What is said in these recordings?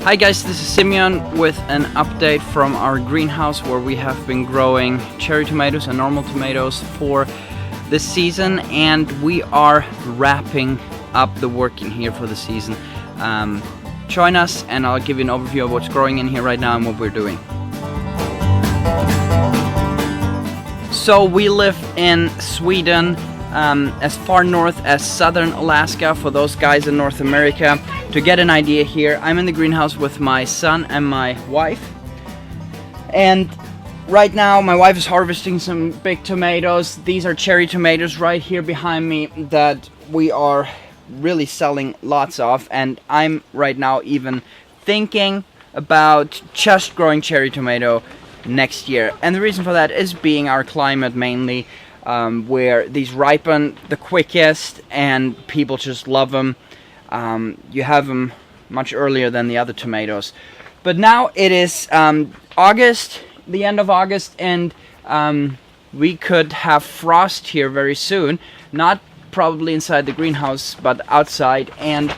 Hi guys, this is Simeon with an update from our greenhouse where we have been growing cherry tomatoes and normal tomatoes for this season, and we are wrapping up the work in here for the season. Join us and I'll give you an overview of what's growing in here right now and what we're doing. So we live in Sweden, as far north as southern Alaska, for those guys in North America. To get an idea here, I'm in the greenhouse with my son and my wife, and right now my wife is harvesting some big tomatoes. These are cherry tomatoes right here behind me that we are really selling lots of, and I'm right now even thinking about just growing cherry tomato next year. And the reason for that is being our climate mainly, where these ripen the quickest and people just love them. You have them much earlier than the other tomatoes. But now it is August, the end of August, and we could have frost here very soon. Not probably inside the greenhouse, but outside. And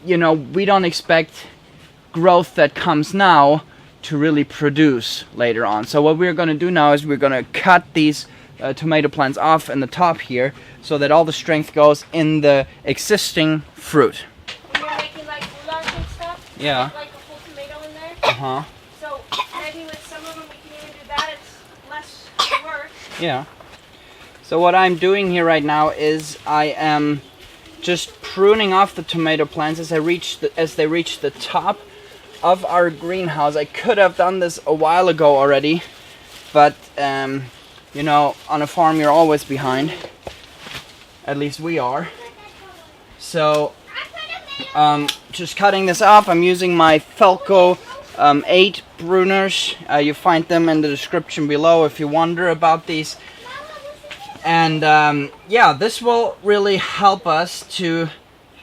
you know, we don't expect growth that comes now to really produce later on. So what we're going to do now is we're going to cut these tomato plants off in the top here, so that all the strength goes in the existing fruit. When you're making like goulash and stuff, yeah, you get, like a whole tomato in there. Uh-huh. So maybe with some of them we can even do that. It's less work. Yeah. So what I'm doing here right now is I am just pruning off the tomato plants as they reach the top of our greenhouse. I could have done this a while ago already, but you know, on a farm you're always behind. At least we are. So just cutting this off. I'm using my Felco 8 pruners. You find them in the description below if you wonder about these. And yeah, this will really help us to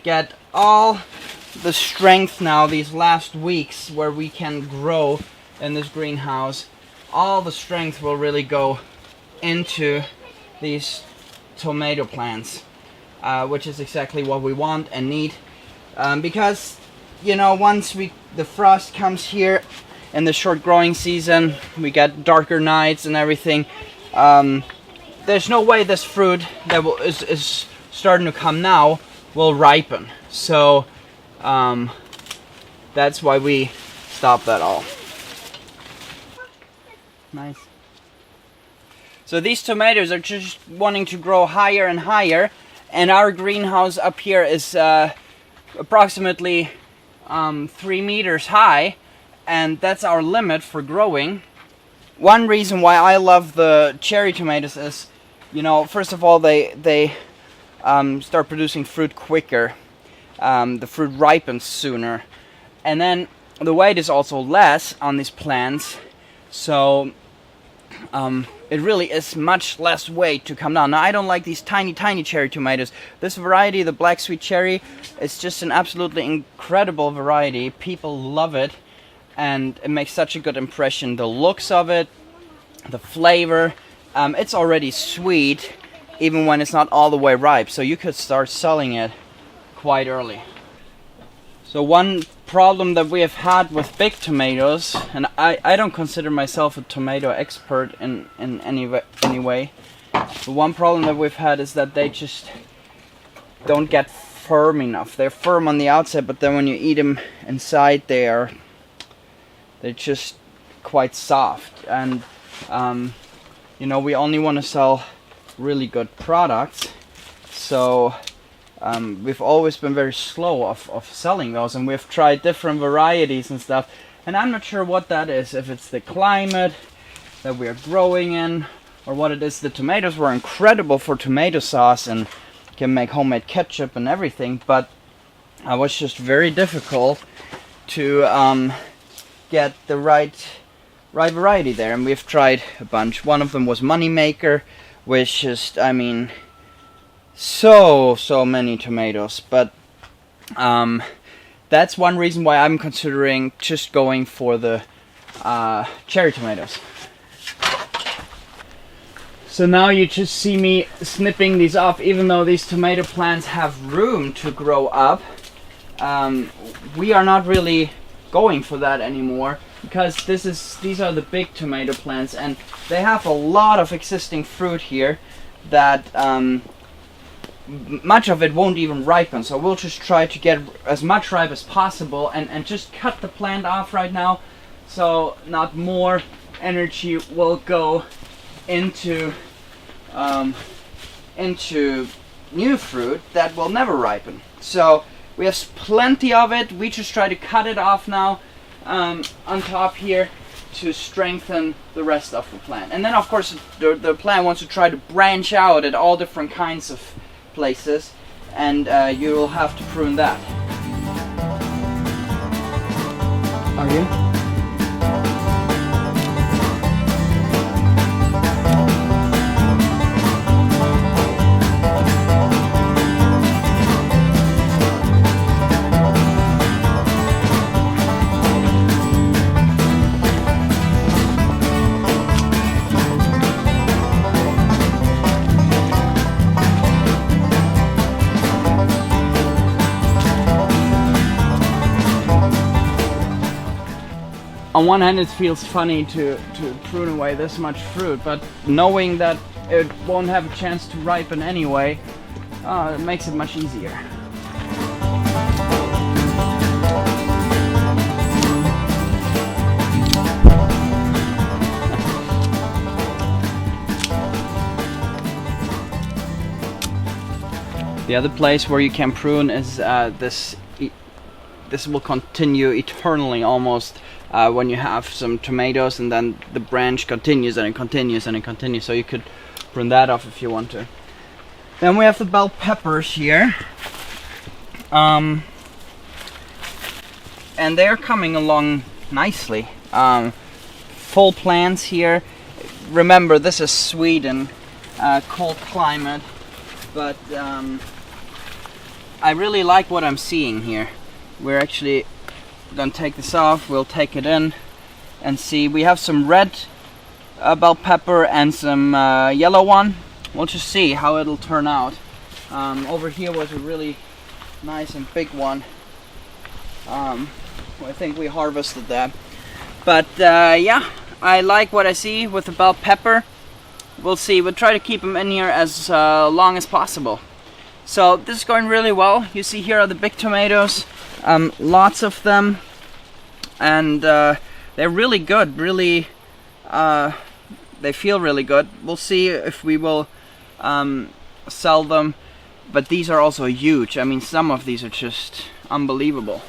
get all the strength now these last weeks where we can grow in this greenhouse. All the strength will really go into these tomato plants, which is exactly what we want and need, because you know, once the frost comes here in the short growing season, we get darker nights and everything. There's no way this fruit that is starting to come now will ripen, so that's why we stop that all. Nice. So these tomatoes are just wanting to grow higher and higher, and our greenhouse up here is approximately 3 meters high, and that's our limit for growing. One reason why I love the cherry tomatoes is, you know, first of all, they start producing fruit quicker. The fruit ripens sooner, and then the weight is also less on these plants, so it really is much less weight to come down. Now, I don't like these tiny cherry tomatoes. This variety, the black sweet cherry, is just an absolutely incredible variety. People love it, and it makes such a good impression. The looks of it, the flavor, it's already sweet even when it's not all the way ripe, so you could start selling it quite early. So one problem that we have had with big tomatoes, and I don't consider myself a tomato expert in any way, but one problem that we've had is that they just don't get firm enough. They're firm on the outside, but then when you eat them inside, they're just quite soft. And you know, we only want to sell really good products, so we've always been very slow of selling those, and we've tried different varieties and stuff, and I'm not sure what that is, if it's the climate that we are growing in or what it is. The tomatoes were incredible for tomato sauce and can make homemade ketchup and everything, but it was just very difficult to get the right variety there, and we've tried a bunch. One of them was Moneymaker, which is, I mean, so many tomatoes, but that's one reason why I'm considering just going for the cherry tomatoes. So now you just see me snipping these off. Even though these tomato plants have room to grow up, we are not really going for that anymore, because these are the big tomato plants, and they have a lot of existing fruit here that much of it won't even ripen. So we'll just try to get as much ripe as possible and just cut the plant off right now, so not more energy will go into new fruit that will never ripen. So we have plenty of it. We just try to cut it off now on top here to strengthen the rest of the plant. And then of course the plant wants to try to branch out at all different kinds of places, and you will have to prune that. Are you? On one hand, it feels funny to prune away this much fruit, but knowing that it won't have a chance to ripen anyway, it makes it much easier. The other place where you can prune is this will continue eternally almost. When you have some tomatoes, and then the branch continues and it continues and it continues, so you could prune that off if you want to. Then we have the bell peppers here, and they're coming along nicely. Full plants here. Remember, this is Sweden, cold climate, but I really like what I'm seeing here. We're actually gonna take this off. We'll take it in and see. We have some red bell pepper and some yellow one. We'll just see how it'll turn out. Over here was a really nice and big one. I think we harvested that. But yeah, I like what I see with the bell pepper. We'll see. We'll try to keep them in here as long as possible. So this is going really well. You see here are the big tomatoes. Lots of them, and they're really good. Really, they feel really good. We'll see if we will sell them, but these are also huge. I mean, some of these are just unbelievable.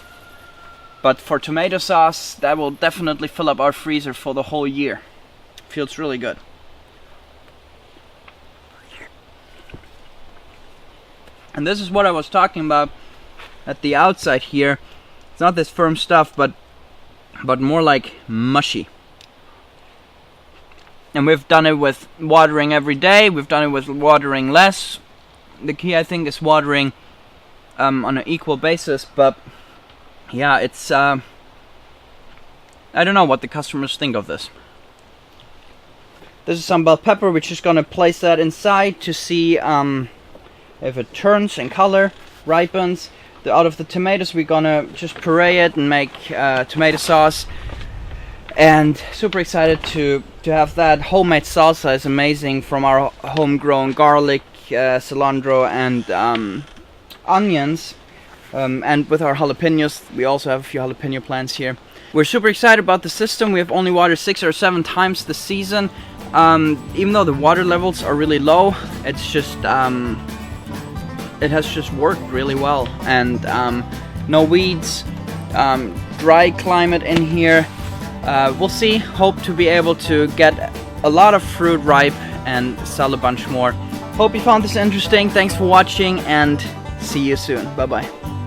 But for tomato sauce, that will definitely fill up our freezer for the whole year. Feels really good. And this is what I was talking about at the outside here. It's not this firm stuff, but more like mushy. And we've done it with watering every day. We've done it with watering less. The key, I think, is watering on an equal basis. But yeah, it's I don't know what the customers think of this. This is some bell pepper. We're just gonna place that inside to see if it turns in color, ripens. Out of the tomatoes, we're gonna just puree it and make tomato sauce. And super excited to have that. Homemade salsa is amazing from our homegrown garlic, cilantro, and onions. And with our jalapenos, we also have a few jalapeno plants here. We're super excited about the system. We have only watered 6 or 7 times this season. Even though the water levels are really low, it's just it has just worked really well, and no weeds, dry climate in here. We'll see. Hope to be able to get a lot of fruit ripe and sell a bunch more. Hope you found this interesting. Thanks for watching, and see you soon. Bye bye.